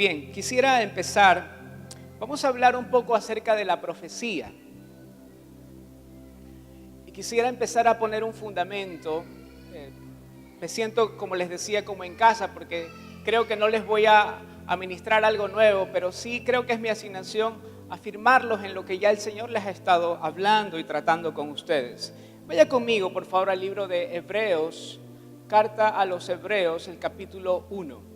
Bien, quisiera empezar, vamos a hablar un poco acerca de la profecía. Y quisiera empezar a poner un fundamento. Me siento, como les decía, como en casa, porque creo que no les voy a administrar algo nuevo, pero sí creo que es mi asignación afirmarlos en lo que ya el Señor les ha estado hablando y tratando con ustedes. Vaya conmigo, por favor, al libro de Hebreos, carta a los Hebreos, el capítulo 1.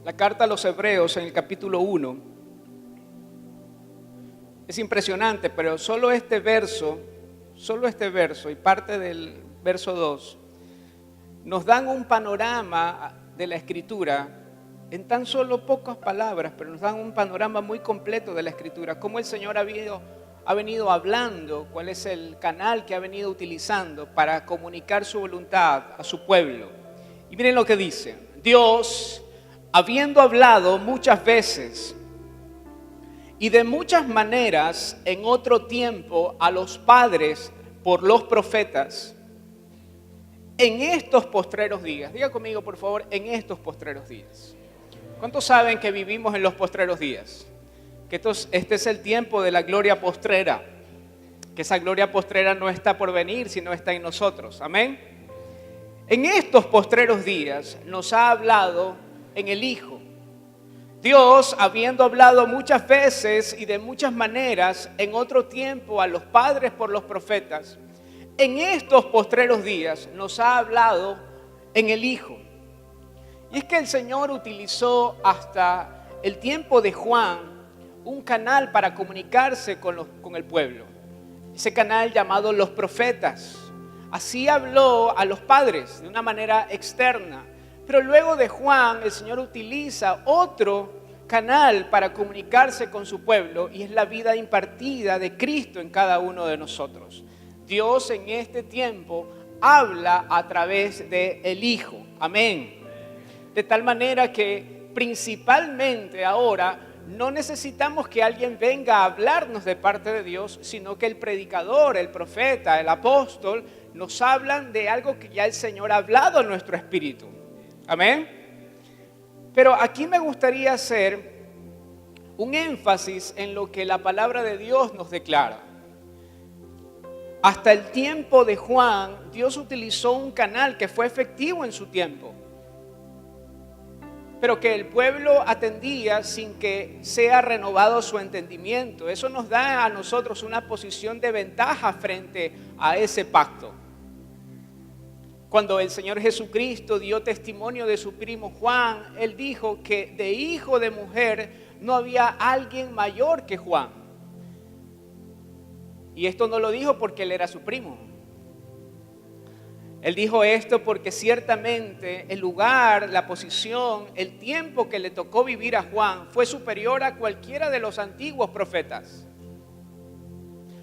La carta a los Hebreos en el capítulo 1 es impresionante, pero solo este verso y parte del verso 2 nos dan un panorama de la Escritura en tan solo pocas palabras, pero nos dan un panorama muy completo de la Escritura, cómo el Señor ha venido hablando, cuál es el canal que ha venido utilizando para comunicar su voluntad a su pueblo. Y miren lo que dice: Dios, habiendo hablado muchas veces y de muchas maneras en otro tiempo a los padres por los profetas, en estos postreros días, diga conmigo por favor, en estos postreros días. ¿Cuántos saben que vivimos en los postreros días? Que este es el tiempo de la gloria postrera, que esa gloria postrera no está por venir, sino está en nosotros. Amén. En estos postreros días nos ha hablado en el Hijo. Dios, habiendo hablado muchas veces y de muchas maneras en otro tiempo a los padres por los profetas, en estos postreros días nos ha hablado en el Hijo. Y es que el Señor utilizó hasta el tiempo de Juan un canal para comunicarse con el pueblo. Ese canal llamado los profetas. Así habló a los padres de una manera externa. Pero luego de Juan, el Señor utiliza otro canal para comunicarse con su pueblo, y es la vida impartida de Cristo en cada uno de nosotros. Dios en este tiempo habla a través del Hijo. Amén. De tal manera que principalmente ahora no necesitamos que alguien venga a hablarnos de parte de Dios, sino que el predicador, el profeta, el apóstol nos hablan de algo que ya el Señor ha hablado en nuestro espíritu. Amén. Pero aquí me gustaría hacer un énfasis en lo que la palabra de Dios nos declara. Hasta el tiempo de Juan, Dios utilizó un canal que fue efectivo en su tiempo, pero que el pueblo atendía sin que sea renovado su entendimiento. Eso nos da a nosotros una posición de ventaja frente a ese pacto. Cuando el Señor Jesucristo dio testimonio de su primo Juan, Él dijo que de hijo de mujer no había alguien mayor que Juan. Y esto no lo dijo porque él era su primo. Él dijo esto porque ciertamente el lugar, la posición, el tiempo que le tocó vivir a Juan fue superior a cualquiera de los antiguos profetas.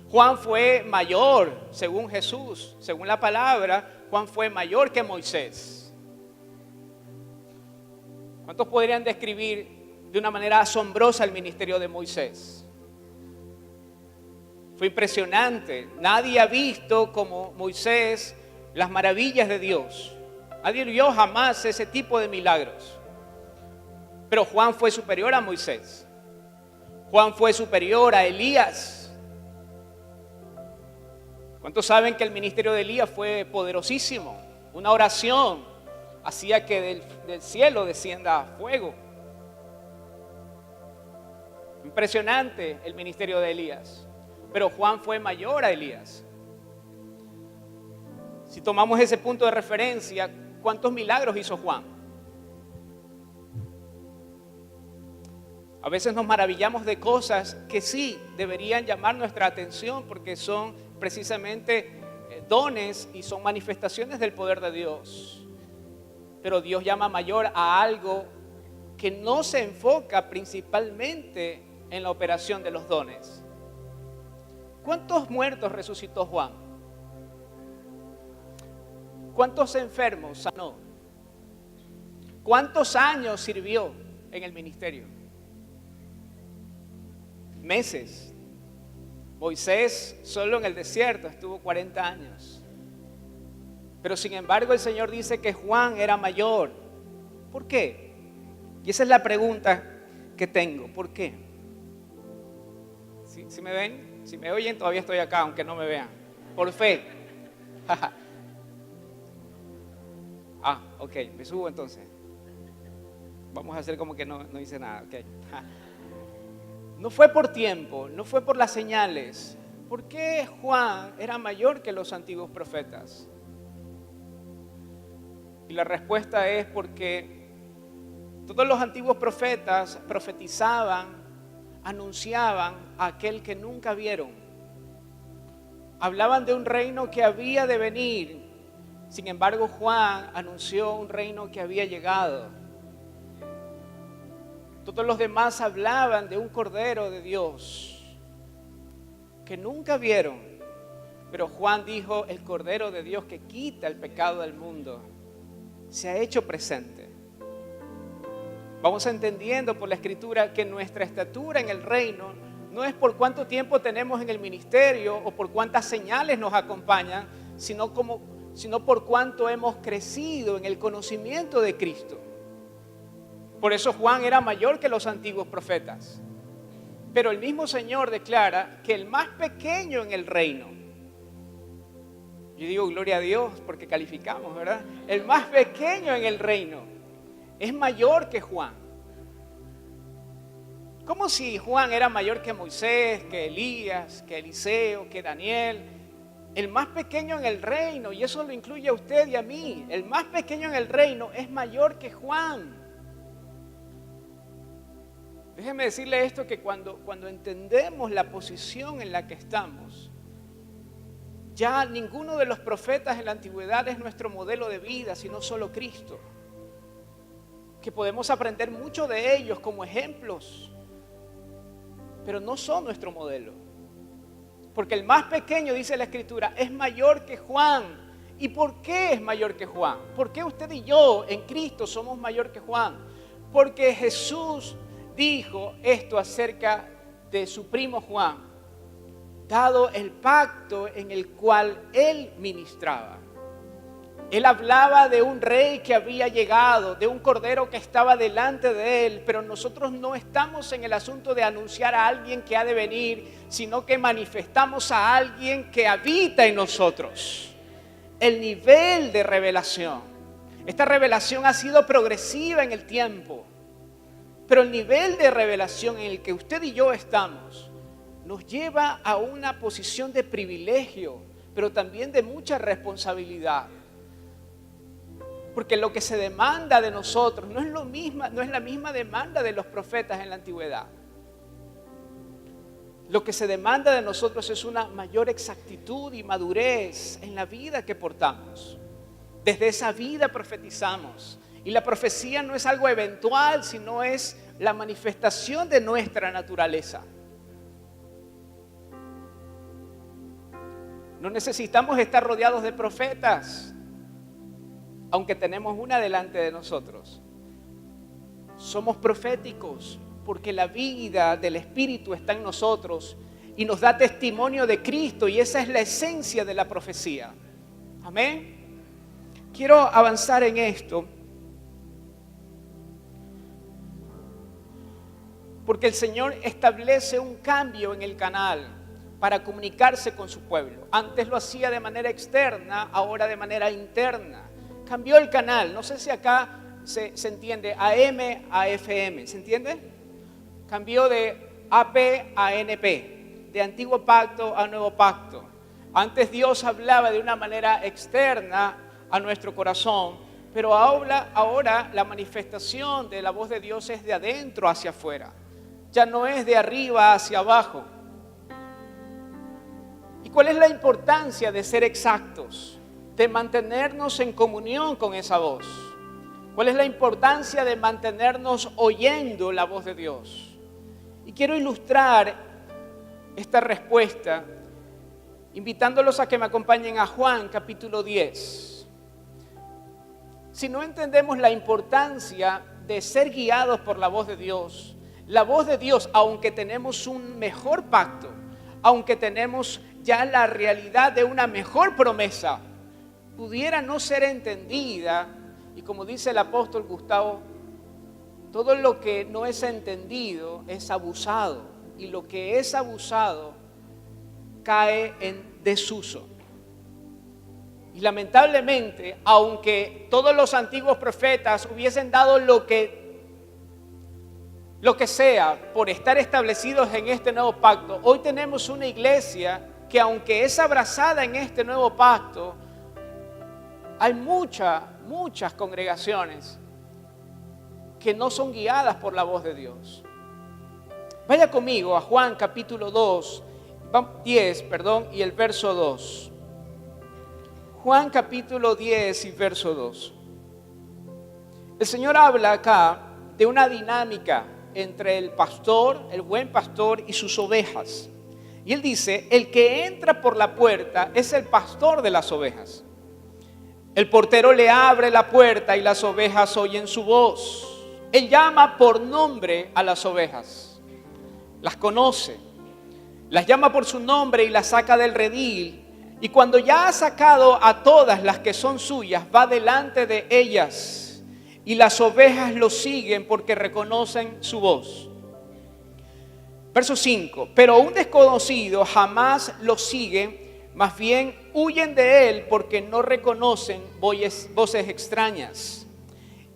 Juan fue mayor, según Jesús, según la palabra, Juan fue mayor que Moisés. ¿Cuántos podrían describir de una manera asombrosa el ministerio de Moisés? Fue impresionante. Nadie ha visto como Moisés las maravillas de Dios. Nadie vio jamás ese tipo de milagros. Pero Juan fue superior a Moisés. Juan fue superior a Elías. ¿Cuántos saben que el ministerio de Elías fue poderosísimo? Una oración hacía que del cielo descienda fuego. Impresionante el ministerio de Elías. Pero Juan fue mayor a Elías. Si tomamos ese punto de referencia, ¿cuántos milagros hizo Juan? A veces nos maravillamos de cosas que sí deberían llamar nuestra atención porque son precisamente dones y son manifestaciones del poder de Dios. Pero Dios llama mayor a algo que no se enfoca principalmente en la operación de los dones. ¿Cuántos muertos resucitó Juan? ¿Cuántos enfermos sanó? ¿Cuántos años sirvió en el ministerio? Meses. Moisés solo en el desierto estuvo 40 años. Pero sin embargo el Señor dice que Juan era mayor. ¿Por qué? Y esa es la pregunta que tengo. ¿Por qué? ¿Sí me ven? Si me oyen, todavía estoy acá, aunque no me vean. Por fe. Ok, me subo entonces. Vamos a hacer como que no hice nada. Okay. No fue por tiempo, no fue por las señales. ¿Por qué Juan era mayor que los antiguos profetas? Y la respuesta es porque todos los antiguos profetas profetizaban, anunciaban a aquel que nunca vieron. Hablaban de un reino que había de venir. Sin embargo, Juan anunció un reino que había llegado. Todos los demás hablaban de un Cordero de Dios que nunca vieron. Pero Juan dijo, el Cordero de Dios que quita el pecado del mundo se ha hecho presente. Vamos entendiendo por la Escritura que nuestra estatura en el reino no es por cuánto tiempo tenemos en el ministerio o por cuántas señales nos acompañan, sino por cuánto hemos crecido en el conocimiento de Cristo. Por eso Juan era mayor que los antiguos profetas. Pero el mismo Señor declara que el más pequeño en el reino, yo digo gloria a Dios porque calificamos, ¿verdad? El más pequeño en el reino es mayor que Juan. ¿Cómo si Juan era mayor que Moisés, que Elías, que Eliseo, que Daniel? El más pequeño en el reino, y eso lo incluye a usted y a mí, el más pequeño en el reino es mayor que Juan. Déjeme decirle esto, que cuando entendemos la posición en la que estamos, ya ninguno de los profetas en la antigüedad es nuestro modelo de vida, sino solo Cristo. Que podemos aprender mucho de ellos como ejemplos, pero no son nuestro modelo. Porque el más pequeño, dice la Escritura, es mayor que Juan. ¿Y por qué es mayor que Juan? ¿Por qué usted y yo en Cristo somos mayor que Juan? Porque Jesús dijo esto acerca de su primo Juan, dado el pacto en el cual él ministraba. Él hablaba de un rey que había llegado, de un cordero que estaba delante de él, pero nosotros no estamos en el asunto de anunciar a alguien que ha de venir, sino que manifestamos a alguien que habita en nosotros. El nivel de revelación. Esta revelación ha sido progresiva en el tiempo, pero el nivel de revelación en el que usted y yo estamos nos lleva a una posición de privilegio, pero también de mucha responsabilidad. Porque lo que se demanda de nosotros no es la misma demanda de los profetas en la antigüedad. Lo que se demanda de nosotros es una mayor exactitud y madurez en la vida que portamos. Desde esa vida profetizamos. Y la profecía no es algo eventual, sino es la manifestación de nuestra naturaleza. No necesitamos estar rodeados de profetas, aunque tenemos una delante de nosotros. Somos proféticos porque la vida del Espíritu está en nosotros y nos da testimonio de Cristo, y esa es la esencia de la profecía. Amén. Quiero avanzar en esto porque el Señor establece un cambio en el canal para comunicarse con su pueblo. Antes lo hacía de manera externa, ahora de manera interna. Cambió el canal, no sé si acá se entiende, AM a FM, ¿se entiende? Cambió de AP a NP, de antiguo pacto a nuevo pacto. Antes Dios hablaba de una manera externa a nuestro corazón, pero ahora la manifestación de la voz de Dios es de adentro hacia afuera. Ya no es de arriba hacia abajo. ¿Y cuál es la importancia de ser exactos? De mantenernos en comunión con esa voz. ¿Cuál es la importancia de mantenernos oyendo la voz de Dios? Y quiero ilustrar esta respuesta invitándolos a que me acompañen a Juan capítulo 10. Si no entendemos la importancia de ser guiados por la voz de Dios, aunque tenemos un mejor pacto, aunque tenemos ya la realidad de una mejor promesa, pudiera no ser entendida. Y como dice el apóstol Gustavo, todo lo que no es entendido es abusado, y lo que es abusado cae en desuso. Y lamentablemente, aunque todos los antiguos profetas hubiesen dado lo que sea por estar establecidos en este nuevo pacto, hoy tenemos una iglesia que, aunque es abrazada en este nuevo pacto, hay muchas congregaciones que no son guiadas por la voz de Dios. Vaya conmigo a Juan capítulo 10, y el verso 2. Juan capítulo 10 y verso 2. El Señor habla acá de una dinámica entre el pastor, el buen pastor, y sus ovejas. Y Él dice: el que entra por la puerta es el pastor de las ovejas. El portero le abre la puerta y las ovejas oyen su voz. Él llama por nombre a las ovejas. Las conoce, las llama por su nombre y las saca del redil. Y cuando ya ha sacado a todas las que son suyas, va delante de ellas. Y las ovejas lo siguen porque reconocen su voz. Verso 5. Pero un desconocido jamás lo sigue, más bien huyen de él porque no reconocen voces extrañas.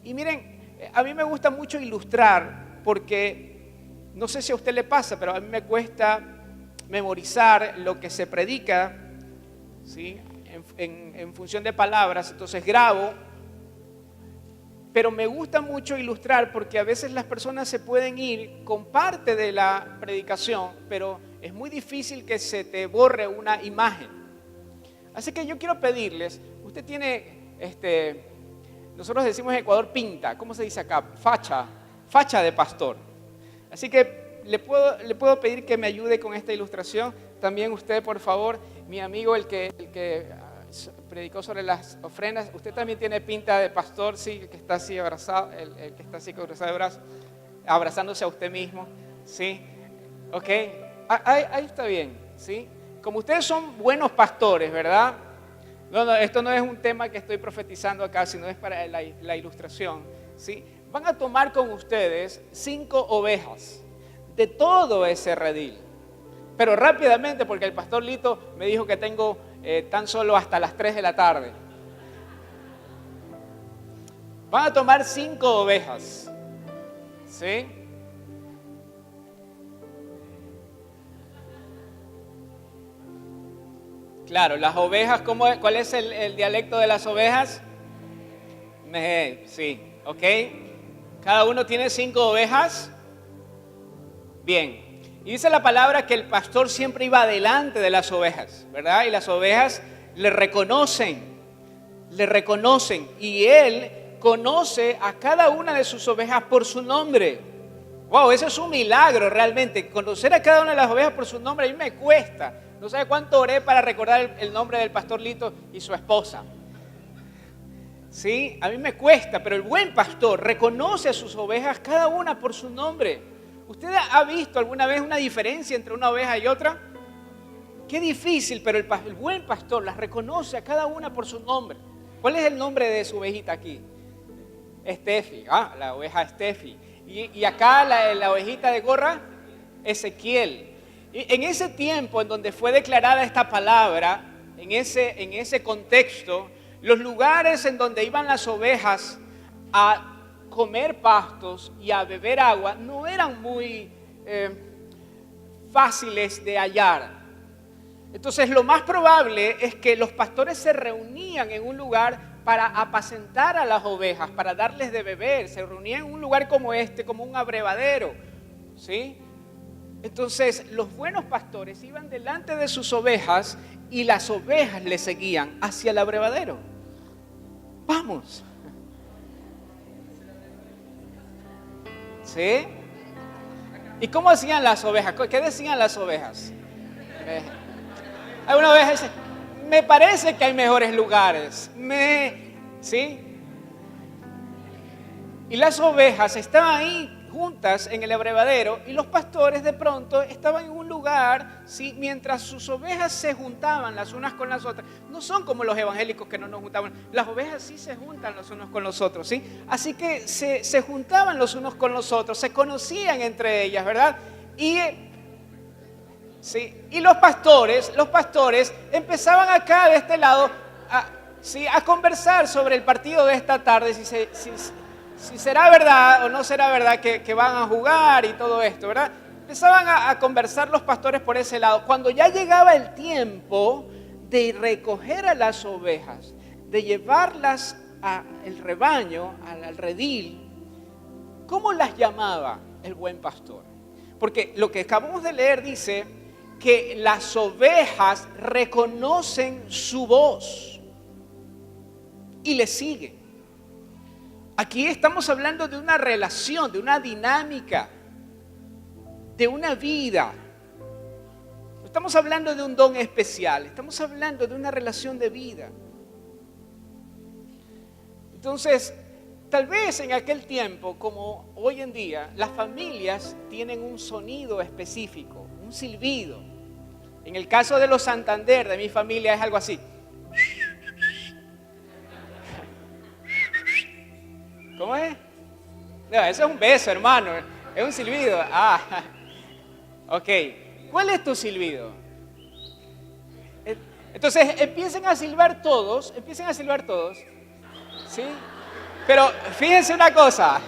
Y miren, a mí me gusta mucho ilustrar, porque no sé si a usted le pasa, pero a mí me cuesta memorizar lo que se predica, ¿sí? En función de palabras. Entonces grabo, pero me gusta mucho ilustrar, porque a veces las personas se pueden ir con parte de la predicación, pero es muy difícil que se te borre una imagen. Así que yo quiero pedirles, usted tiene, nosotros decimos en Ecuador pinta, ¿cómo se dice acá? Facha de pastor. Así que le puedo pedir que me ayude con esta ilustración. También usted, por favor, mi amigo, el que predicó sobre las ofrendas, usted también tiene pinta de pastor, sí, el que está así abrazado, el que está así cruzado de brazos, abrazándose a usted mismo, sí, ok, ahí está bien, sí. Como ustedes son buenos pastores, ¿verdad? No, esto no es un tema que estoy profetizando acá, sino es para la ilustración, ¿sí? Van a tomar con ustedes 5 ovejas de todo ese redil. Pero rápidamente, porque el pastor Lito me dijo que tengo tan solo hasta las 3 de la tarde. Van a tomar 5 ovejas, ¿sí? Claro, las ovejas, ¿cuál es el dialecto de las ovejas? Mejé, sí, ok. Cada uno tiene 5 ovejas. Bien. Y dice la palabra que el pastor siempre iba delante de las ovejas, ¿verdad? Y las ovejas le reconocen. Y él conoce a cada una de sus ovejas por su nombre. Wow, eso es un milagro realmente. Conocer a cada una de las ovejas por su nombre a mí me cuesta. No sabe cuánto oré para recordar el nombre del pastor Lito y su esposa. Sí, a mí me cuesta, pero el buen pastor reconoce a sus ovejas cada una por su nombre. ¿Usted ha visto alguna vez una diferencia entre una oveja y otra? Qué difícil, pero el buen pastor las reconoce a cada una por su nombre. ¿Cuál es el nombre de su ovejita aquí? Estefi, la oveja Estefi. Y acá la ovejita de gorra, Ezequiel. Y en ese tiempo en donde fue declarada esta palabra, en ese contexto, los lugares en donde iban las ovejas a comer pastos y a beber agua no eran muy fáciles de hallar. Entonces lo más probable es que los pastores se reunían en un lugar para apacentar a las ovejas, para darles de beber. Se reunían en un lugar como como un abrevadero, ¿sí? Entonces los buenos pastores iban delante de sus ovejas y las ovejas le seguían hacia el abrevadero. Vamos. ¿Sí? ¿Y cómo hacían las ovejas? ¿Qué decían las ovejas? Alguna vez dice, me parece que hay mejores lugares. ¿Sí? Y las ovejas estaban ahí juntas en el abrevadero y los pastores de pronto estaban en un lugar, ¿sí? Mientras sus ovejas se juntaban las unas con las otras. No son como los evangélicos que no nos juntaban, las ovejas sí se juntan los unos con los otros, ¿sí? Así que se juntaban los unos con los otros, se conocían entre ellas, ¿verdad? Sí, y los pastores empezaban acá de este lado a conversar sobre el partido de esta tarde, si será verdad o no será verdad que van a jugar y todo esto, ¿verdad? Empezaban a conversar los pastores por ese lado. Cuando ya llegaba el tiempo de recoger a las ovejas, de llevarlas al rebaño, al redil, ¿cómo las llamaba el buen pastor? Porque lo que acabamos de leer dice que las ovejas reconocen su voz y le siguen. Aquí estamos hablando de una relación, de una dinámica, de una vida. No estamos hablando de un don especial, estamos hablando de una relación de vida. Entonces, tal vez en aquel tiempo, como hoy en día, las familias tienen un sonido específico, un silbido. En el caso de los Santander, de mi familia, es algo así. ¿Cómo es? No, eso es un beso, hermano. Es un silbido. Ok. ¿Cuál es tu silbido? Entonces, empiecen a silbar todos. ¿Sí? Pero fíjense una cosa.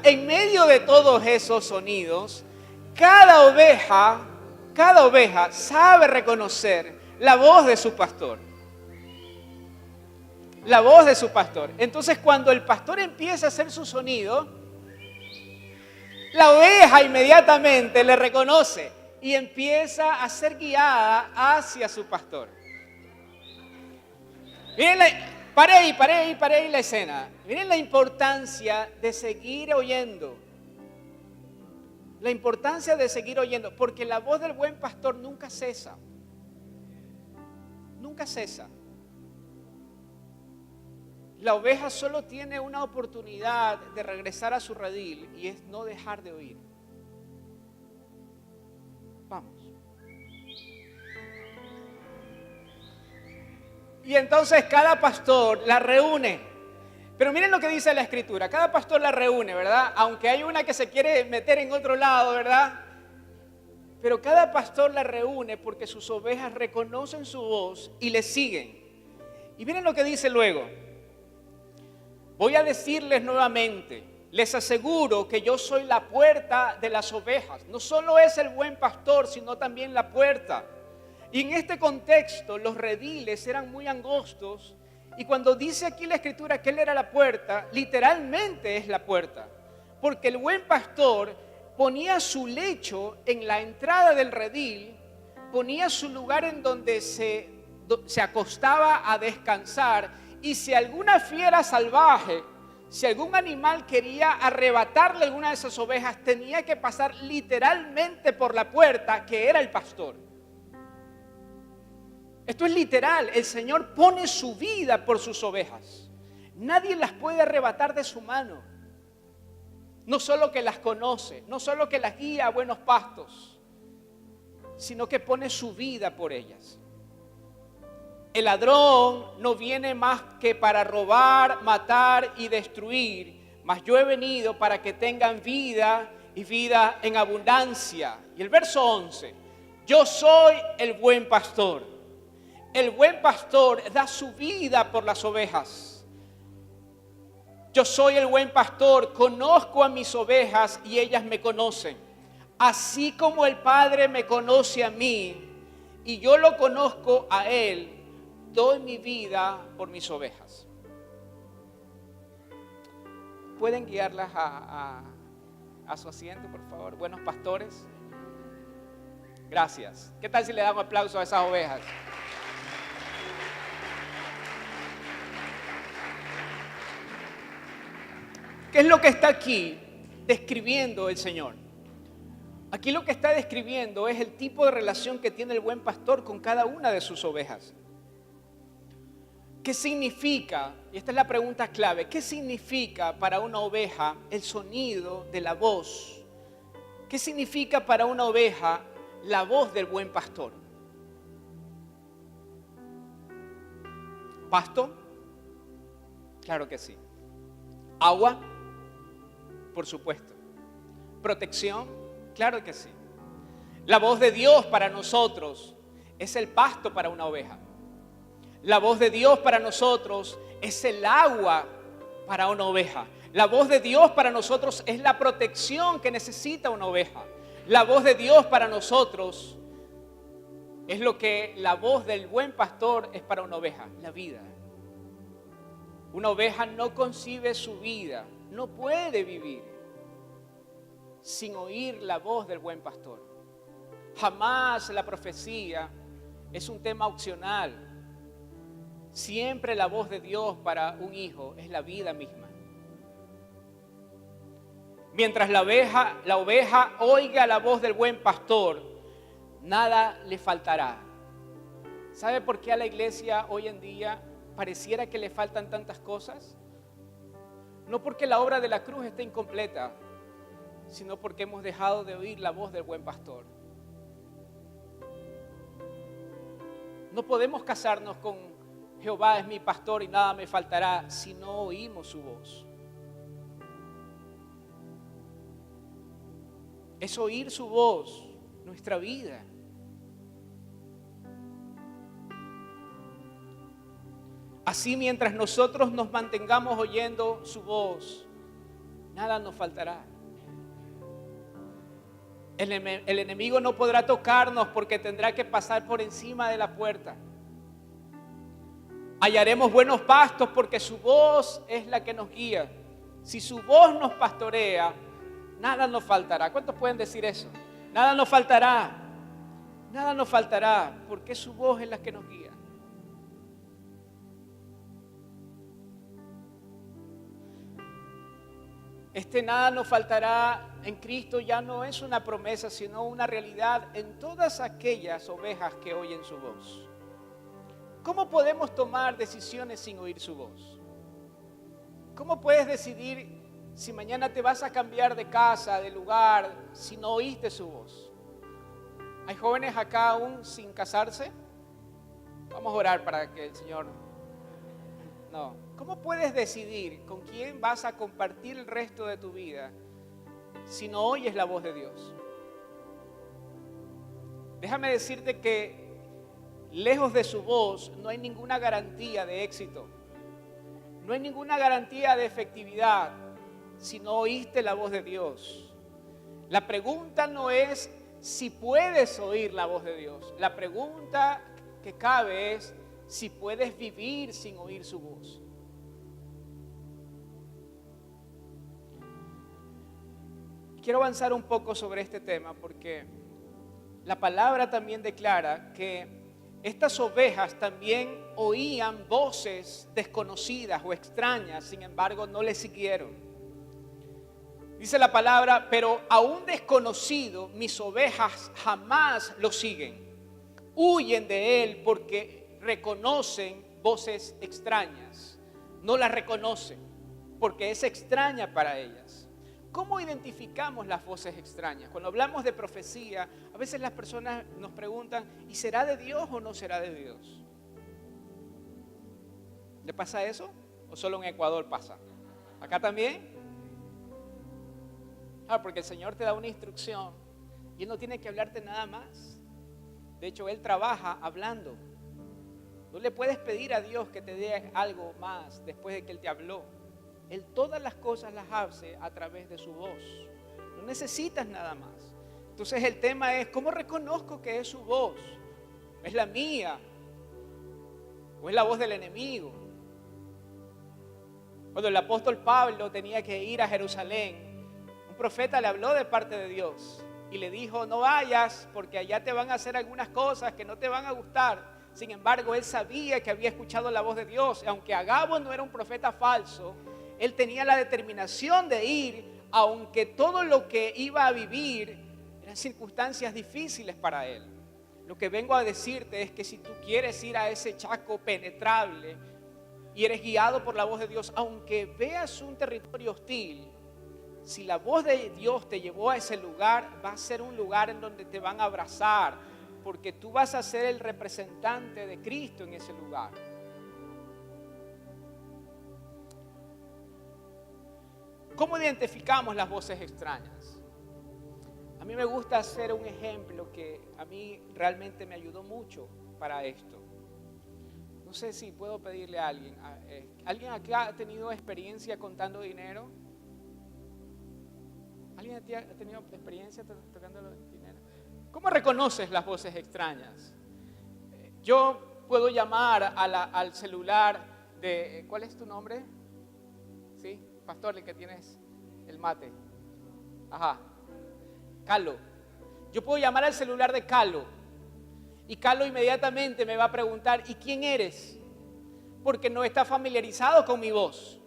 En medio de todos esos sonidos, cada oveja sabe reconocer la voz de su pastor. La voz de su pastor. Entonces, cuando el pastor empieza a hacer su sonido, la oveja inmediatamente le reconoce y empieza a ser guiada hacia su pastor. Miren, paré ahí la escena. Miren la importancia de seguir oyendo. La importancia de seguir oyendo, porque la voz del buen pastor nunca cesa. Nunca cesa. La oveja solo tiene una oportunidad de regresar a su redil y es no dejar de oír. Vamos. Y entonces cada pastor la reúne. Pero miren lo que dice la Escritura. Cada pastor la reúne, ¿verdad? Aunque hay una que se quiere meter en otro lado, ¿verdad? Pero cada pastor la reúne porque sus ovejas reconocen su voz y le siguen. Y miren lo que dice luego. Voy a decirles nuevamente, les aseguro que yo soy la puerta de las ovejas. No solo es el buen pastor, sino también la puerta. Y en este contexto, los rediles eran muy angostos. Y cuando dice aquí la Escritura que él era la puerta, literalmente es la puerta. Porque el buen pastor ponía su lecho en la entrada del redil, ponía su lugar en donde se acostaba a descansar. Y si alguna fiera salvaje, si algún animal quería arrebatarle alguna de esas ovejas, tenía que pasar literalmente por la puerta que era el pastor. Esto es literal, el Señor pone su vida por sus ovejas. Nadie las puede arrebatar de su mano. No solo que las conoce, no solo que las guía a buenos pastos, sino que pone su vida por ellas. El ladrón no viene más que para robar, matar y destruir, mas yo he venido para que tengan vida y vida en abundancia. Y el verso 11, yo soy el buen pastor. El buen pastor da su vida por las ovejas. Yo soy el buen pastor, conozco a mis ovejas y ellas me conocen. Así como el Padre me conoce a mí y yo lo conozco a él, doy mi vida por mis ovejas. ¿Pueden guiarlas a su asiento, por favor? Buenos pastores. Gracias. ¿Qué tal si le damos aplauso a esas ovejas? ¿Qué es lo que está aquí describiendo el Señor? Aquí lo que está describiendo es el tipo de relación que tiene el buen pastor con cada una de sus ovejas. ¿Qué significa? Y esta es la pregunta clave. ¿Qué significa para una oveja el sonido de la voz? ¿Qué significa para una oveja la voz del buen pastor? ¿Pasto? Claro que sí. ¿Agua? Por supuesto. ¿Protección? Claro que sí. La voz de Dios para nosotros es el pasto para una oveja. La voz de Dios para nosotros es el agua para una oveja. La voz de Dios para nosotros es la protección que necesita una oveja. La voz de Dios para nosotros es lo que la voz del buen pastor es para una oveja, la vida. Una oveja no concibe su vida, no puede vivir sin oír la voz del buen pastor. Jamás la profecía es un tema opcional. Siempre la voz de Dios para un hijo es la vida misma. Mientras la oveja oiga la voz del buen pastor, nada le faltará. ¿Sabe por qué a la iglesia hoy en día pareciera que le faltan tantas cosas? No porque la obra de la cruz esté incompleta, sino porque hemos dejado de oír la voz del buen pastor. No podemos casarnos con Jehová es mi pastor y nada me faltará si no oímos su voz. Es oír su voz, nuestra vida. Así mientras nosotros nos mantengamos oyendo su voz, nada nos faltará. El enemigo no podrá tocarnos porque tendrá que pasar por encima de la puerta. Hallaremos buenos pastos porque su voz es la que nos guía. Si su voz nos pastorea, nada nos faltará. ¿Cuántos pueden decir eso? Nada nos faltará. Nada nos faltará porque su voz es la que nos guía. Nada nos faltará en Cristo ya no es una promesa, sino una realidad en todas aquellas ovejas que oyen su voz. ¿Cómo podemos tomar decisiones sin oír su voz? ¿Cómo puedes decidir si mañana te vas a cambiar de casa, de lugar, si no oíste su voz? ¿Hay jóvenes acá aún sin casarse? Vamos a orar para que el Señor... No. ¿Cómo puedes decidir con quién vas a compartir el resto de tu vida si no oyes la voz de Dios? Déjame decirte que lejos de su voz no hay ninguna garantía de éxito. No hay ninguna garantía de efectividad si no oíste la voz de Dios. La pregunta no es si puedes oír la voz de Dios. La pregunta que cabe es si puedes vivir sin oír su voz. Quiero avanzar un poco sobre este tema porque la palabra también declara que estas ovejas también oían voces desconocidas o extrañas, sin embargo no le siguieron. Dice la palabra, pero a un desconocido mis ovejas jamás lo siguen. Huyen de él porque reconocen voces extrañas. No las reconocen porque es extraña para ellas. ¿Cómo identificamos las voces extrañas? Cuando hablamos de profecía, a veces las personas nos preguntan, ¿y será de Dios o no será de Dios? ¿Le pasa eso? ¿O solo en Ecuador pasa? ¿Acá también? Porque el Señor te da una instrucción y Él no tiene que hablarte nada más. De hecho, Él trabaja hablando. No le puedes pedir a Dios que te dé algo más después de que Él te habló. Él todas las cosas las hace a través de su voz. No necesitas nada más. Entonces el tema es, ¿cómo reconozco que es su voz? ¿Es la mía? ¿O es la voz del enemigo? Cuando el apóstol Pablo tenía que ir a Jerusalén, un profeta le habló de parte de Dios y le dijo, no vayas porque allá te van a hacer algunas cosas que no te van a gustar. Sin embargo, él sabía que había escuchado la voz de Dios. Aunque Agabo no era un profeta falso, él tenía la determinación de ir, aunque todo lo que iba a vivir eran circunstancias difíciles para él. Lo que vengo a decirte es que si tú quieres ir a ese chaco penetrable, y eres guiado por la voz de Dios, aunque veas un territorio hostil, si la voz de Dios te llevó a ese lugar, va a ser un lugar en donde te van a abrazar, porque tú vas a ser el representante de Cristo en ese lugar. ¿Cómo identificamos las voces extrañas? A mí me gusta hacer un ejemplo que a mí realmente me ayudó mucho para esto. No sé si puedo pedirle a alguien. ¿Alguien aquí ha tenido experiencia contando dinero? ¿Alguien ha tenido experiencia tocando dinero? ¿Cómo reconoces las voces extrañas? Yo puedo llamar al celular de... ¿Cuál es tu nombre? ¿Sí? Pastor, el que tienes el mate. Ajá. Calo. Yo puedo llamar al celular de Calo. Y Calo inmediatamente me va a preguntar, ¿y quién eres? Porque no está familiarizado con mi voz.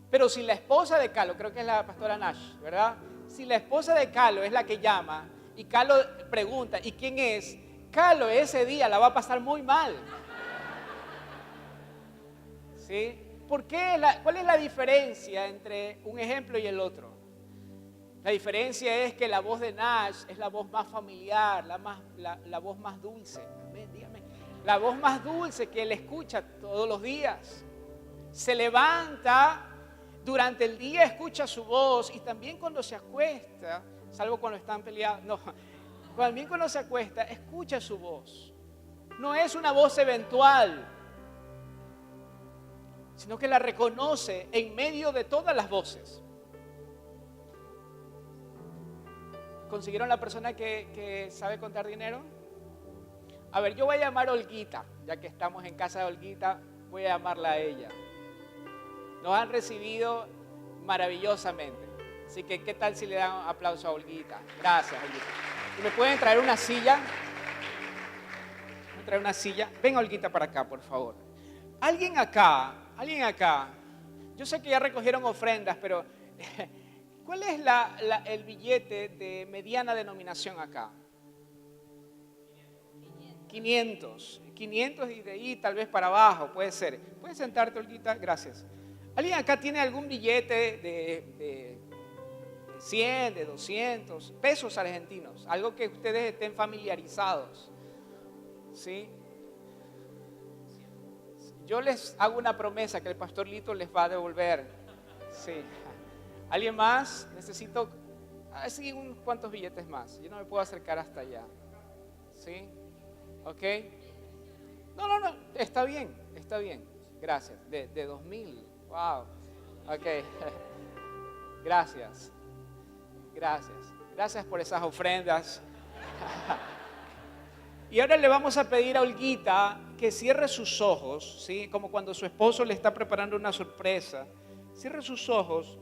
Pero si la esposa de Calo, creo que es la pastora Nash, ¿verdad? Si la esposa de Calo es la que llama y Calo pregunta, ¿y quién es? Calo ese día la va a pasar muy mal. ¿Sí? ¿Por qué? ¿Cuál es la diferencia entre un ejemplo y el otro? La diferencia es que la voz de Nash es la voz más familiar, la voz más dulce. Amén, dígame. La voz más dulce que él escucha todos los días. Se levanta, durante el día escucha su voz y también cuando se acuesta, salvo cuando están peleados, no, también cuando se acuesta, escucha su voz. No es una voz eventual, sino que la reconoce en medio de todas las voces. ¿Consiguieron la persona que sabe contar dinero? A ver, yo voy a llamar a Olguita, ya que estamos en casa de Olguita, voy a llamarla a ella. Nos han recibido maravillosamente. Así que, ¿qué tal si le dan un aplauso a Olguita? Gracias, Olguita. ¿Y me pueden traer una silla? ¿Me traen una silla? Ven, Olguita, para acá, por favor. Alguien acá, yo sé que ya recogieron ofrendas, pero ¿cuál es el billete de mediana denominación acá? 500 y de ahí tal vez para abajo, puede ser. ¿Puedes sentarte, Olguita? Gracias. ¿Alguien acá tiene algún billete de 100, de 200 pesos argentinos? Algo que ustedes estén familiarizados. ¿Sí? Yo les hago una promesa que el pastor Lito les va a devolver. Sí. ¿Alguien más? Necesito así unos cuantos billetes más. Yo no me puedo acercar hasta allá. ¿Sí? ¿Ok? No, está bien. Gracias. De 2000. Wow. Ok. Gracias por esas ofrendas. Y ahora le vamos a pedir a Olguita que cierre sus ojos, ¿sí? Como cuando su esposo le está preparando una sorpresa. Cierre sus ojos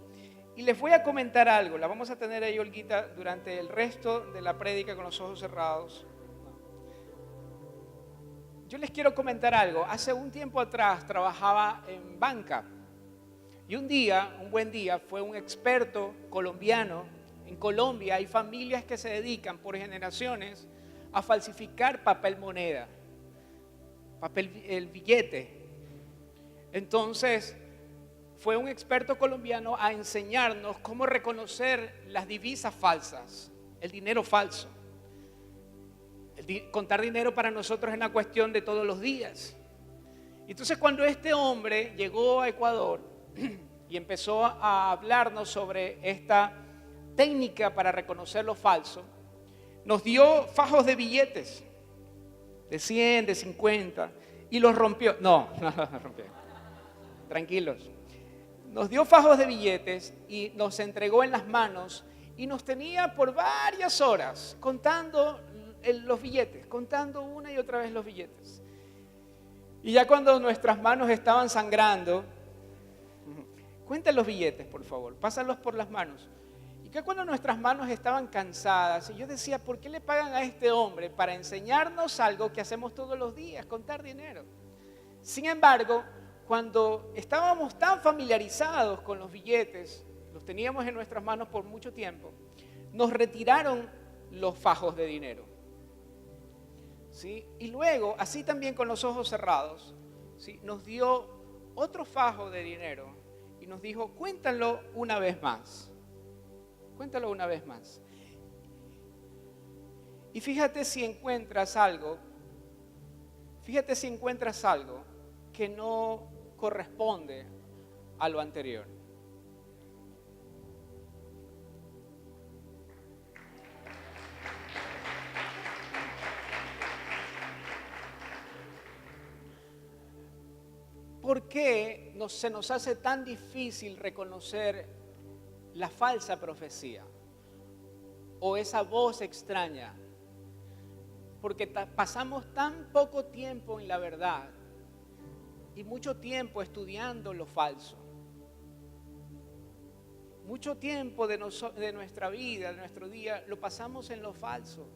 y les voy a comentar algo. La vamos a tener ahí, Olguita, durante el resto de la prédica con los ojos cerrados. Yo les quiero comentar algo. Hace un tiempo atrás trabajaba en banca. Y un buen día, fue un experto colombiano. En Colombia hay familias que se dedican por generaciones a falsificar papel moneda, el billete. Entonces, fue un experto colombiano a enseñarnos cómo reconocer las divisas falsas, el dinero falso. Contar dinero para nosotros es una cuestión de todos los días. Entonces, cuando este hombre llegó a Ecuador y empezó a hablarnos sobre esta técnica para reconocer lo falso, nos dio fajos de billetes de 100, de 50 y los rompió. No rompió. Tranquilos. Nos dio fajos de billetes y nos entregó en las manos y nos tenía por varias horas contando los billetes, contando una y otra vez los billetes. Y ya cuando nuestras manos estaban sangrando, cuenten los billetes, por favor, pásalos por las manos. Y que cuando nuestras manos estaban cansadas, y yo decía, ¿por qué le pagan a este hombre para enseñarnos algo que hacemos todos los días, contar dinero? Sin embargo, cuando estábamos tan familiarizados con los billetes, los teníamos en nuestras manos por mucho tiempo, nos retiraron los fajos de dinero. ¿Sí? Y luego, así también con los ojos cerrados, ¿sí? Nos dio otro fajo de dinero y nos dijo, cuéntalo una vez más. Cuéntalo una vez más. Y fíjate si encuentras algo que no corresponde a lo anterior. ¿Por qué se nos hace tan difícil reconocer la falsa profecía o esa voz extraña? Porque pasamos tan poco tiempo en la verdad y mucho tiempo estudiando lo falso. Mucho tiempo de nuestra vida, de nuestro día, lo pasamos en lo falso.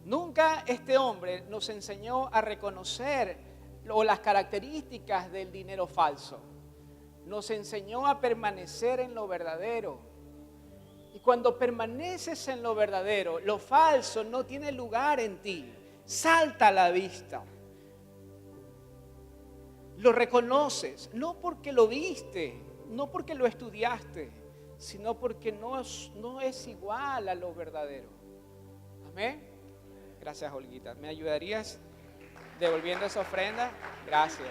Nunca este hombre nos enseñó a reconocer las características del dinero falso. Nos enseñó a permanecer en lo verdadero. Y cuando permaneces en lo verdadero, lo falso no tiene lugar en ti. Salta a la vista. Lo reconoces, no porque lo viste, no porque lo estudiaste, sino porque no es igual a lo verdadero. Amén. Gracias, Olguita. ¿Me ayudarías devolviendo esa ofrenda? Gracias.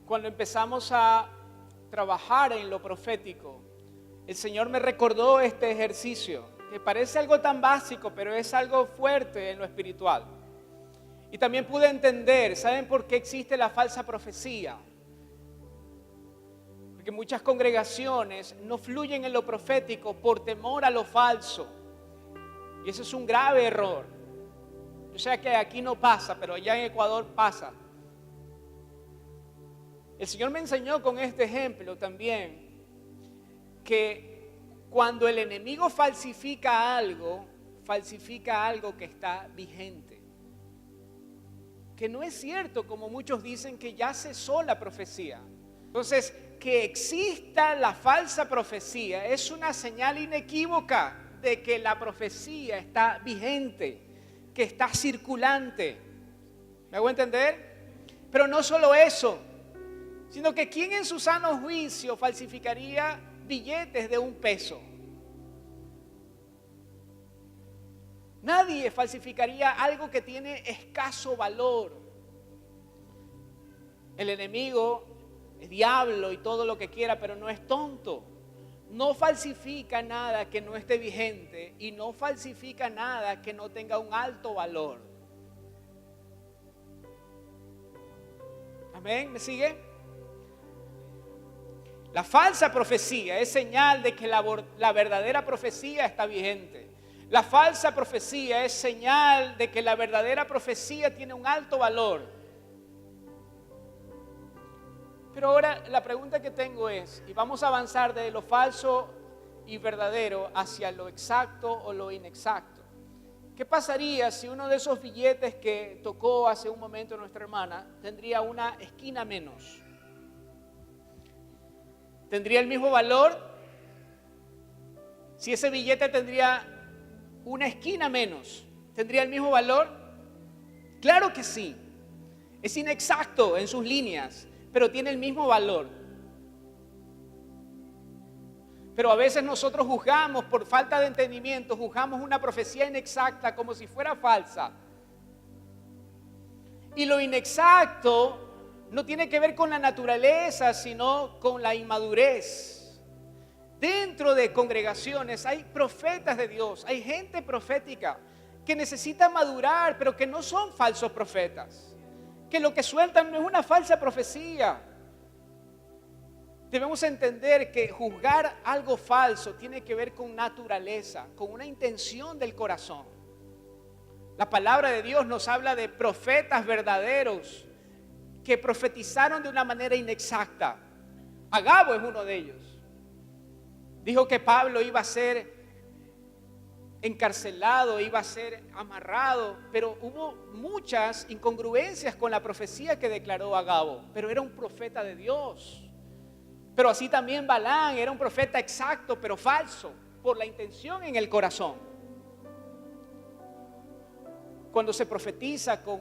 Cuando empezamos a trabajar en lo profético, el Señor me recordó este ejercicio, que parece algo tan básico, pero es algo fuerte en lo espiritual. Y también pude entender, ¿saben por qué existe la falsa profecía? Porque muchas congregaciones no fluyen en lo profético por temor a lo falso. Y eso es un grave error. Yo sé que aquí no pasa, pero allá en Ecuador pasa. El Señor me enseñó con este ejemplo también que cuando el enemigo falsifica algo que está vigente. Que no es cierto, como muchos dicen, que ya cesó la profecía. Entonces, que exista la falsa profecía es una señal inequívoca de que la profecía está vigente, que está circulante. ¿Me hago entender? Pero no solo eso, sino que ¿quién en su sano juicio falsificaría billetes de $1? Nadie falsificaría algo que tiene escaso valor. El enemigo es diablo y todo lo que quiera, pero no es tonto. No falsifica nada que no esté vigente y no falsifica nada que no tenga un alto valor. Amén, ¿me sigue? La falsa profecía es señal de que la verdadera profecía está vigente. La falsa profecía es señal de que la verdadera profecía tiene un alto valor. Pero ahora la pregunta que tengo es, y vamos a avanzar de lo falso y verdadero hacia lo exacto o lo inexacto. ¿Qué pasaría si uno de esos billetes que tocó hace un momento nuestra hermana tendría una esquina menos? ¿Tendría el mismo valor si ese billete tendría una esquina menos? ¿Tendría el mismo valor? Claro que sí. Es inexacto en sus líneas, pero tiene el mismo valor. Pero a veces nosotros juzgamos, por falta de entendimiento, juzgamos una profecía inexacta como si fuera falsa. Y lo inexacto no tiene que ver con la naturaleza, sino con la inmadurez. Dentro de congregaciones hay profetas de Dios, hay gente profética que necesita madurar, pero que no son falsos profetas. Que lo que sueltan no es una falsa profecía. Debemos entender que juzgar algo falso tiene que ver con naturaleza, con una intención del corazón. La palabra de Dios nos habla de profetas verdaderos que profetizaron de una manera inexacta. Agabo es uno de ellos. Dijo que Pablo iba a ser encarcelado, iba a ser amarrado, pero hubo muchas incongruencias con la profecía que declaró Agabo, pero era un profeta de Dios. Pero así también Balán era un profeta exacto, pero falso, por la intención en el corazón. cuando se profetiza con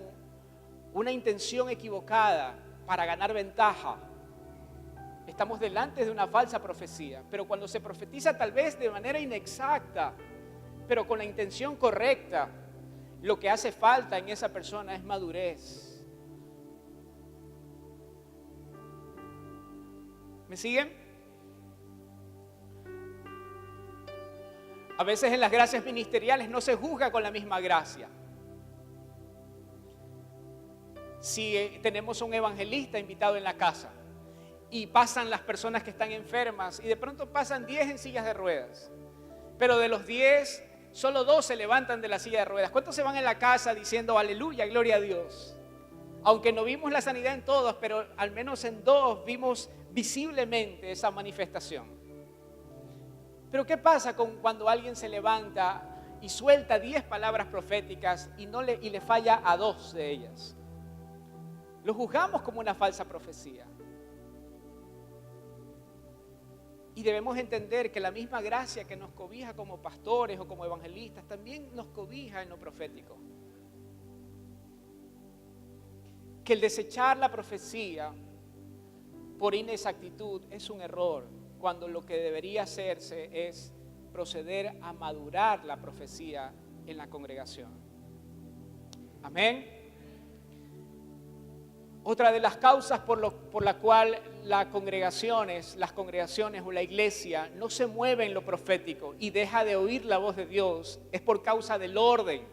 una intención equivocada para ganar ventaja, estamos delante de una falsa profecía. Pero cuando se profetiza tal vez de manera inexacta, pero con la intención correcta, lo que hace falta en esa persona es madurez. ¿Me siguen? A veces en las gracias ministeriales no se juzga con la misma gracia. Si tenemos un evangelista invitado en la casa y pasan las personas que están enfermas y de pronto pasan 10 en sillas de ruedas, pero de los 10, solo 2 se levantan de la silla de ruedas. ¿Cuántos se van en la casa diciendo aleluya, gloria a Dios? Aunque no vimos la sanidad en todos, pero al menos en 2 vimos visiblemente esa manifestación. Pero ¿qué pasa cuando alguien se levanta y suelta 10 palabras proféticas y le falla a 2 de ellas? Lo juzgamos como una falsa profecía. Y debemos entender que la misma gracia que nos cobija como pastores o como evangelistas también nos cobija en lo profético. Que el desechar la profecía por inexactitud es un error, cuando lo que debería hacerse es proceder a madurar la profecía en la congregación. Amén. Otra de las causas por la cual las congregaciones o la iglesia no se mueve en lo profético y deja de oír la voz de Dios es por causa del orden.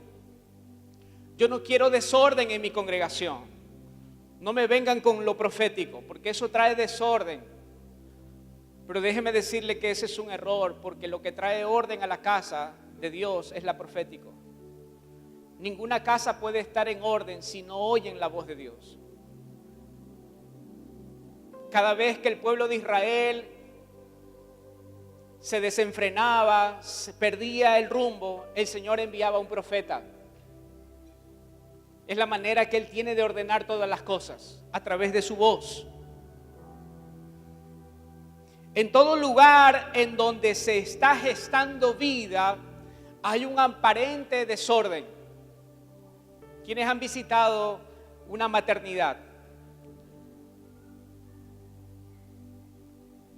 Yo no quiero desorden en mi congregación. No me vengan con lo profético, porque eso trae desorden. Pero déjeme decirle que ese es un error, porque lo que trae orden a la casa de Dios es la profético. Ninguna casa puede estar en orden si no oyen la voz de Dios. Cada vez que el pueblo de Israel se desenfrenaba, se perdía el rumbo, el Señor enviaba un profeta. Es la manera que Él tiene de ordenar todas las cosas, a través de su voz. En todo lugar en donde se está gestando vida, hay un aparente desorden. ¿Quiénes han visitado una maternidad?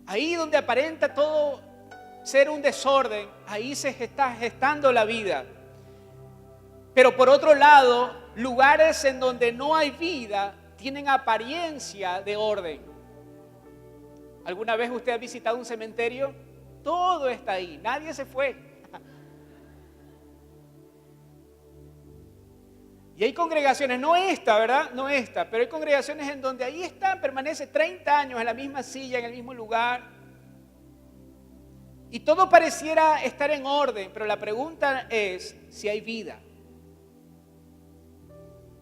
Ahí donde aparenta todo ser un desorden, ahí se está gestando la vida. Pero por otro lado, lugares en donde no hay vida tienen apariencia de orden. ¿Alguna vez usted ha visitado un cementerio? Todo está ahí, nadie se fue. Y hay congregaciones, no esta, ¿verdad? No esta, pero hay congregaciones en donde ahí está, permanece 30 años en la misma silla, en el mismo lugar. Y todo pareciera estar en orden, pero la pregunta es si hay vida.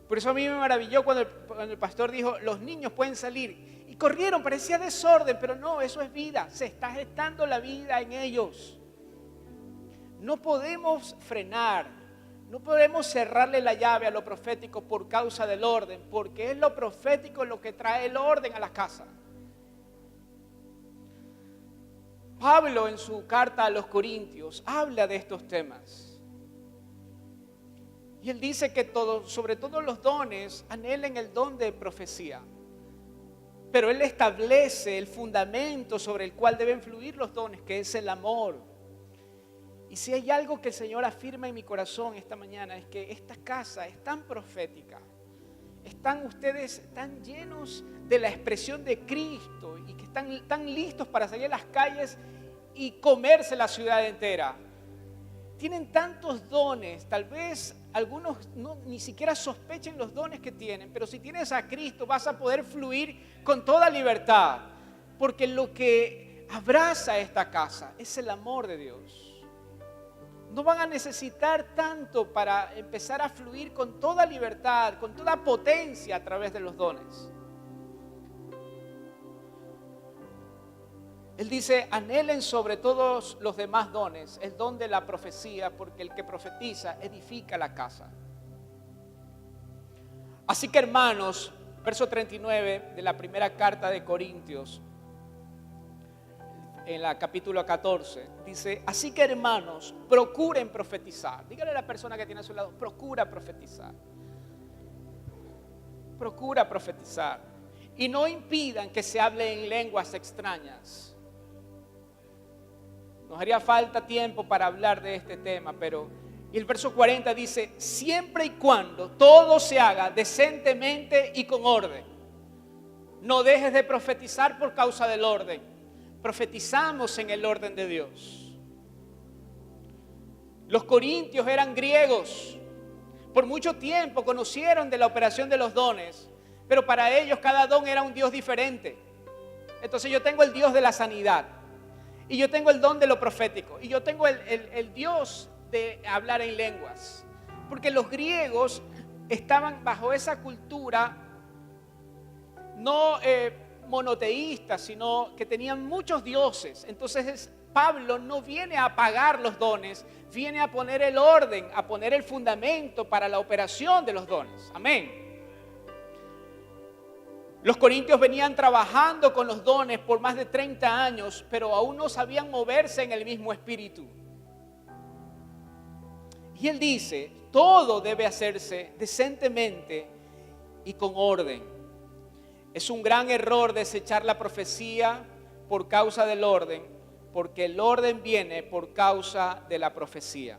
Por eso a mí me maravilló cuando el pastor dijo, los niños pueden salir. Y corrieron, parecía desorden, pero no, eso es vida. Se está gestando la vida en ellos. No podemos frenar. No podemos cerrarle la llave a lo profético por causa del orden, porque es lo profético lo que trae el orden a la casa. Pablo en su carta a los Corintios habla de estos temas. Y él dice que sobre todo los dones, anhelen el don de profecía. Pero él establece el fundamento sobre el cual deben fluir los dones, que es el amor. Y si hay algo que el Señor afirma en mi corazón esta mañana es que esta casa es tan profética, están ustedes tan llenos de la expresión de Cristo y que están tan listos para salir a las calles y comerse la ciudad entera. Tienen tantos dones, tal vez algunos ni siquiera sospechen los dones que tienen, pero si tienes a Cristo vas a poder fluir con toda libertad, porque lo que abraza esta casa es el amor de Dios. No van a necesitar tanto para empezar a fluir con toda libertad, con toda potencia a través de los dones. Él dice, anhelen sobre todos los demás dones, el don de la profecía, porque el que profetiza edifica la casa. Así que hermanos, verso 39 de la primera carta de Corintios, en la capítulo 14, dice: así que hermanos, procuren profetizar. Dígale a la persona que tiene a su lado: procura profetizar. Procura profetizar. Y no impidan que se hable en lenguas extrañas. Nos haría falta tiempo para hablar de este tema, pero el verso 40 dice: siempre y cuando todo se haga decentemente y con orden. No dejes de profetizar por causa del orden. Profetizamos en el orden de Dios. Los corintios eran griegos. Por mucho tiempo conocieron de la operación de los dones, pero para ellos cada don era un Dios diferente. Entonces yo tengo el Dios de la sanidad, y yo tengo el don de lo profético, y yo tengo el Dios de hablar en lenguas. Porque los griegos estaban bajo esa cultura no monoteísta, sino que tenían muchos dioses. Entonces Pablo no viene a apagar los dones, viene a poner el orden, a poner el fundamento para la operación de los dones. Amén. Los corintios venían trabajando con los dones por más de 30 años, pero aún no sabían moverse en el mismo espíritu. Y él dice: todo debe hacerse decentemente y con orden. Es un gran error desechar la profecía por causa del orden, porque el orden viene por causa de la profecía.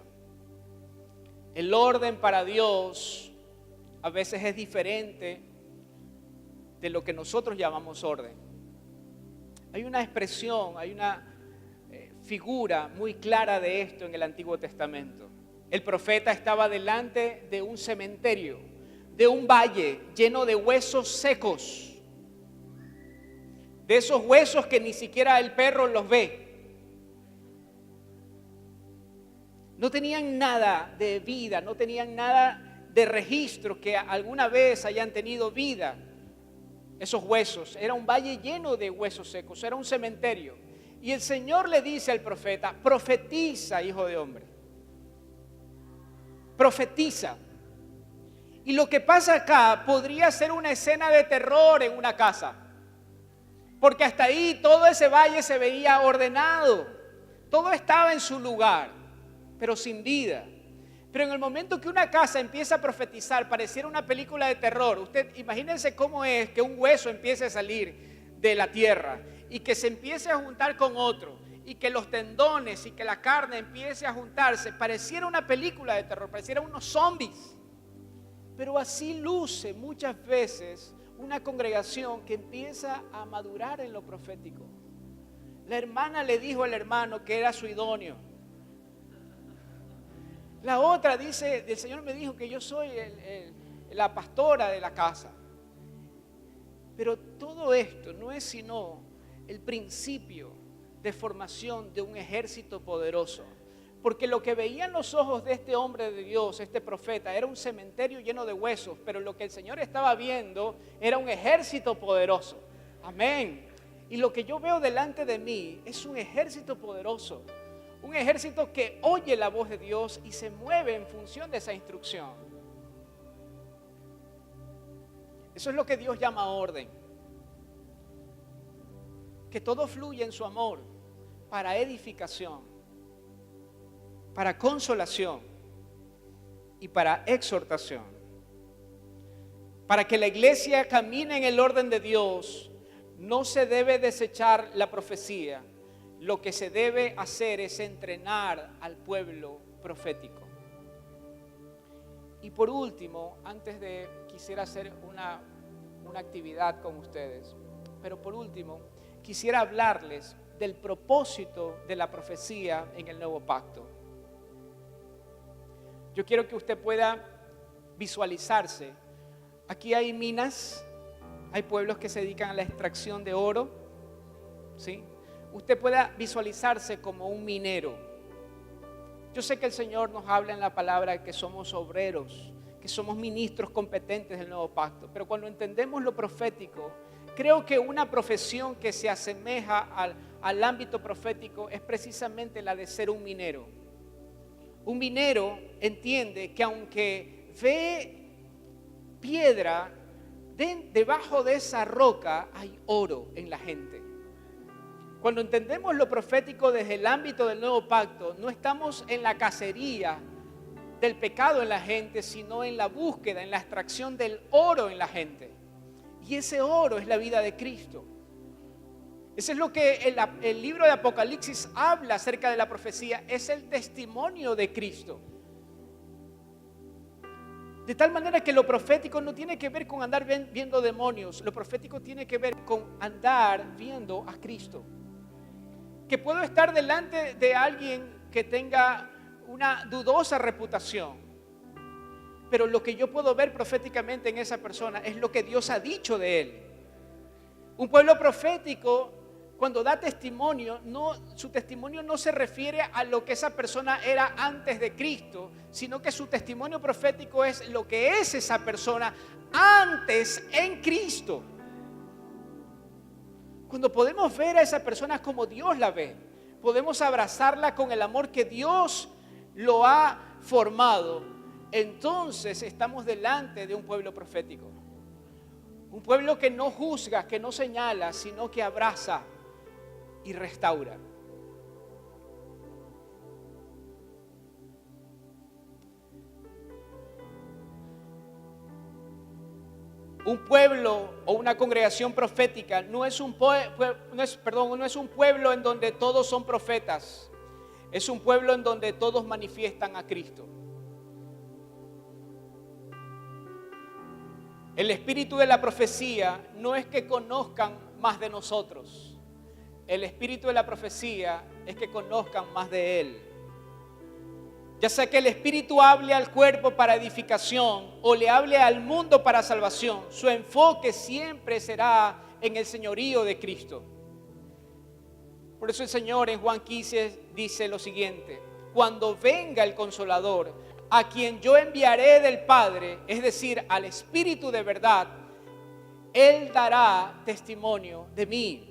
El orden para Dios a veces es diferente de lo que nosotros llamamos orden. Hay una expresión, hay una figura muy clara de esto en el Antiguo Testamento. El profeta estaba delante de un cementerio, de un valle lleno de huesos secos. De esos huesos que ni siquiera el perro los ve. No tenían nada de vida, no tenían nada de registro que alguna vez hayan tenido vida. Esos huesos, era un valle lleno de huesos secos, era un cementerio. Y el Señor le dice al profeta: profetiza, hijo de hombre. Profetiza. Y lo que pasa acá podría ser una escena de terror en una casa. Porque hasta ahí todo ese valle se veía ordenado. Todo estaba en su lugar, pero sin vida. Pero en el momento que una casa empieza a profetizar, pareciera una película de terror. Usted imagínense cómo es que un hueso empiece a salir de la tierra y que se empiece a juntar con otro y que los tendones y que la carne empiece a juntarse. Pareciera una película de terror, pareciera unos zombies. Pero así luce muchas veces una congregación que empieza a madurar en lo profético. La hermana le dijo al hermano que era su idóneo. La otra dice: el Señor me dijo que yo soy la pastora de la casa. Pero todo esto no es sino el principio de formación de un ejército poderoso. Porque lo que veían los ojos de este hombre de Dios, este profeta, era un cementerio lleno de huesos. Pero lo que el Señor estaba viendo era un ejército poderoso. Amén. Y lo que yo veo delante de mí es un ejército poderoso. Un ejército que oye la voz de Dios y se mueve en función de esa instrucción. Eso es lo que Dios llama orden. Que todo fluye en su amor para edificación, para consolación y para exhortación. Para que la iglesia camine en el orden de Dios, no se debe desechar la profecía. Lo que se debe hacer es entrenar al pueblo profético. Y por último, quisiera hacer una actividad con ustedes, pero por último, quisiera hablarles del propósito de la profecía en el nuevo pacto. Yo quiero que usted pueda visualizarse. Aquí hay minas, hay pueblos que se dedican a la extracción de oro, ¿sí? Usted pueda visualizarse como un minero. Yo sé que el Señor nos habla en la palabra que somos obreros, que somos ministros competentes del nuevo pacto, pero cuando entendemos lo profético, creo que una profesión que se asemeja al ámbito profético es precisamente la de ser un minero. Un minero entiende que aunque ve piedra, debajo de esa roca hay oro en la gente. Cuando entendemos lo profético desde el ámbito del nuevo pacto, no estamos en la cacería del pecado en la gente, sino en la búsqueda, en la extracción del oro en la gente. Y ese oro es la vida de Cristo. Eso es lo que el libro de Apocalipsis habla acerca de la profecía, es el testimonio de Cristo. De tal manera que lo profético no tiene que ver con andar viendo demonios, lo profético tiene que ver con andar viendo a Cristo. Que puedo estar delante de alguien que tenga una dudosa reputación, pero lo que yo puedo ver proféticamente en esa persona es lo que Dios ha dicho de él. Un pueblo profético, cuando da testimonio, su testimonio no se refiere a lo que esa persona era antes de Cristo, sino que su testimonio profético es lo que es esa persona antes en Cristo. Cuando podemos ver a esa persona como Dios la ve, podemos abrazarla con el amor que Dios lo ha formado, entonces estamos delante de un pueblo profético. Un pueblo que no juzga, que no señala, sino que abraza y restaura. Un pueblo o una congregación profética no es un pueblo en donde todos son profetas. Es un pueblo en donde todos manifiestan a Cristo. El espíritu de la profecía no es que conozcan más de nosotros. El espíritu de la profecía es que conozcan más de Él. Ya sea que el espíritu hable al cuerpo para edificación o le hable al mundo para salvación, su enfoque siempre será en el señorío de Cristo. Por eso el Señor en Juan 15 dice lo siguiente: cuando venga el Consolador, a quien yo enviaré del Padre, es decir, al Espíritu de verdad, Él dará testimonio de mí.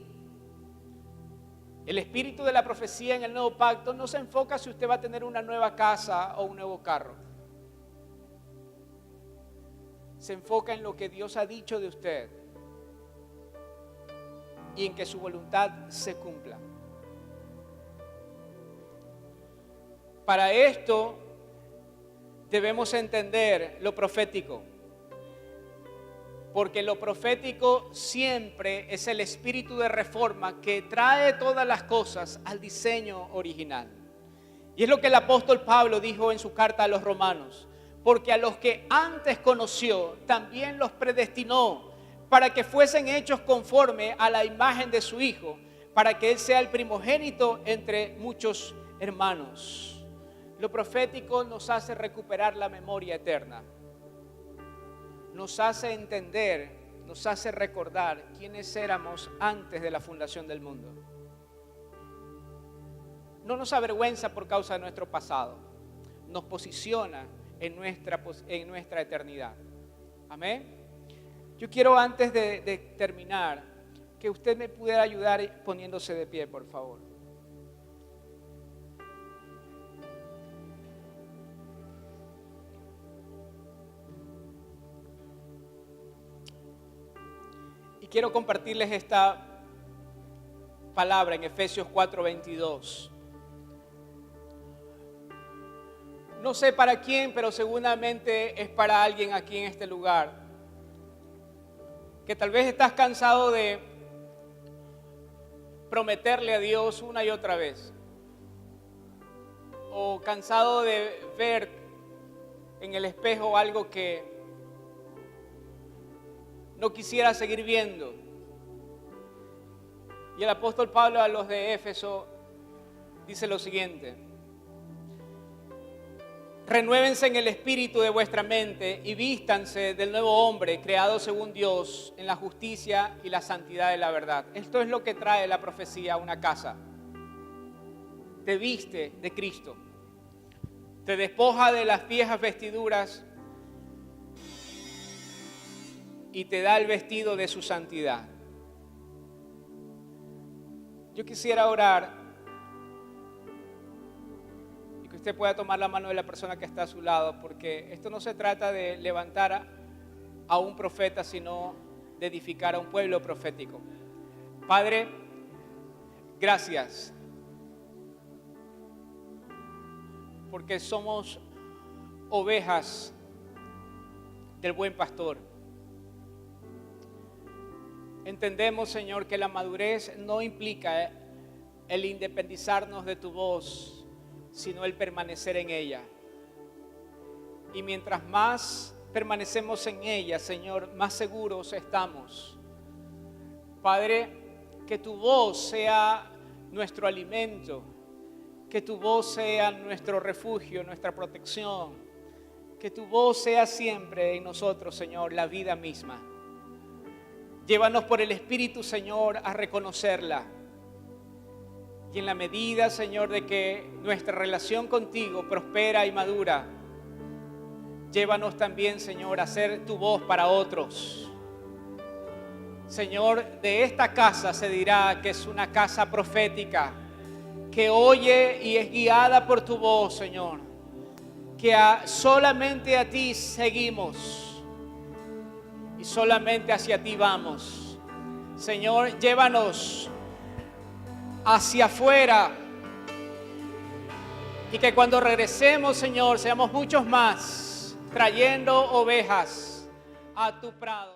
El espíritu de la profecía en el nuevo pacto no se enfoca si usted va a tener una nueva casa o un nuevo carro. Se enfoca en lo que Dios ha dicho de usted y en que su voluntad se cumpla. Para esto debemos entender lo profético, porque lo profético siempre es el espíritu de reforma que trae todas las cosas al diseño original. Y es lo que el apóstol Pablo dijo en su carta a los romanos: porque a los que antes conoció, también los predestinó para que fuesen hechos conforme a la imagen de su Hijo, para que Él sea el primogénito entre muchos hermanos. Lo profético nos hace recuperar la memoria eterna. Nos hace entender, nos hace recordar quiénes éramos antes de la fundación del mundo. No nos avergüenza por causa de nuestro pasado, nos posiciona en nuestra eternidad. Amén. Yo quiero, antes de terminar, que usted me pudiera ayudar poniéndose de pie, por favor. Quiero compartirles esta palabra en Efesios 4:22. No sé para quién, pero seguramente es para alguien aquí en este lugar, que tal vez estás cansado de prometerle a Dios una y otra vez, o cansado de ver en el espejo algo que no quisiera seguir viendo. Y el apóstol Pablo a los de Éfeso dice lo siguiente: renuévense en el espíritu de vuestra mente y vístanse del nuevo hombre creado según Dios en la justicia y la santidad de la verdad. Esto es lo que trae la profecía a una casa. Te viste de Cristo, te despoja de las viejas vestiduras y te da el vestido de su santidad. Yo quisiera orar y que usted pueda tomar la mano de la persona que está a su lado, porque esto no se trata de levantar a un profeta, sino de edificar a un pueblo profético. Padre, gracias, porque somos ovejas del buen pastor. Entendemos, Señor, que la madurez no implica el independizarnos de tu voz, sino el permanecer en ella. Y mientras más permanecemos en ella, Señor, más seguros estamos. Padre, que tu voz sea nuestro alimento, que tu voz sea nuestro refugio, nuestra protección, que tu voz sea siempre en nosotros, Señor, la vida misma. Llévanos por el Espíritu, Señor, a reconocerla. Y en la medida, Señor, de que nuestra relación contigo prospera y madura, llévanos también, Señor, a ser tu voz para otros. Señor, de esta casa se dirá que es una casa profética, que oye y es guiada por tu voz, Señor, que solamente a ti seguimos y solamente hacia ti vamos. Señor, llévanos hacia afuera y que cuando regresemos, Señor, seamos muchos más trayendo ovejas a tu prado.